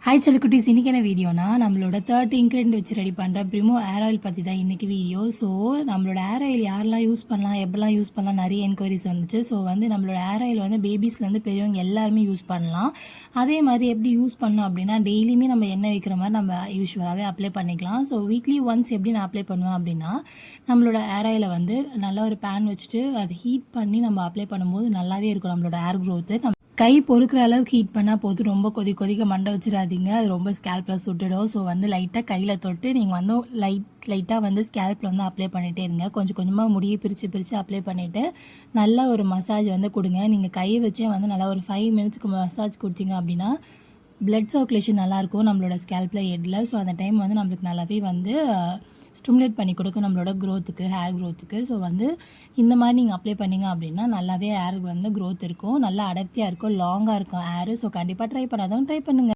Hi செல்லக்குட்டீஸ், இன்றைக்கான வீடியோனா நம்மளோட 30 ingredient வச்சு ரெடி பண்ணுற ப்ரிமோ ஏர் ஆயில் பற்றி தான் இன்றைக்கி வீடியோ. ஸோ நம்மளோட ஏர் ஆயில் யாரெல்லாம் யூஸ் பண்ணலாம், எப்படிலாம் யூஸ் பண்ணலாம், நிறைய என்கொயரிஸ் வந்துச்சு. ஸோ நம்மளோட ஏர் ஆயில் பேபிஸ்லேருந்து பெரியவங்க எல்லாருமே யூஸ் பண்ணலாம். அதே மாதிரி எப்படி யூஸ் பண்ணோம் அப்படின்னா, டெய்லியுமே நம்ம எண்ணெய் வைக்கிற மாதிரி நம்ம யூஸ்வலாகவே அப்ளை பண்ணிக்கலாம். ஸோ வீக்லி ஒன்ஸ் எப்படி நான் அப்ளை பண்ணுவேன் அப்படின்னா, நம்மளோட ஏர் ஆயிலை நல்லா ஒரு பேன் வச்சுட்டு அதை ஹீட் பண்ணி நம்ம அப்ளை பண்ணும்போது நல்லாவே இருக்கும் நம்மளோட ஏர் க்ரோத்து. கை பொறுக்கிற அளவுக்கு ஹீட் பண்ணால் போதும், ரொம்ப கொதிக்க மண்டை வச்சிடாதீங்க, அது ரொம்ப ஸ்கேல்பில் சுட்டுடும். ஸோ லைட்டாக கையில் தொட்டு நீங்கள் லைட்டாக ஸ்கேல்பில் அப்ளை பண்ணிகிட்டே இருங்க. கொஞ்சம் கொஞ்சமாக முடியை பிரித்து அப்ளை பண்ணிவிட்டு நல்லா ஒரு மசாஜ் கொடுங்க. நீங்கள் கையை வச்சே நல்லா ஒரு 5 மினிட்ஸ்க்கு மசாஜ் கொடுத்தீங்க அப்படின்னா பிளட் சர்க்குலேஷன் நல்லாயிருக்கும் நம்மளோட ஸ்கேல்பில் ஹெட்டில். ஸோ அந்த டைம் நம்மளுக்கு நல்லாவே ஸ்டிமுலேட் பண்ணி கொடுக்கும் நம்மளோட க்ரோத்துக்கு, ஹேர் க்ரோத்துக்கு. ஸோ இந்த மாதிரி நீங்கள் அப்ளை பண்ணிங்க அப்படின்னா நல்லாவே ஹேர் க்ரோத் இருக்கும், நல்லா அடர்த்தியாக இருக்கும், லாங்காக இருக்கும் ஹேரு. ஸோ கண்டிப்பாக ட்ரை பண்ணாதவங்க ட்ரை பண்ணுங்கள்.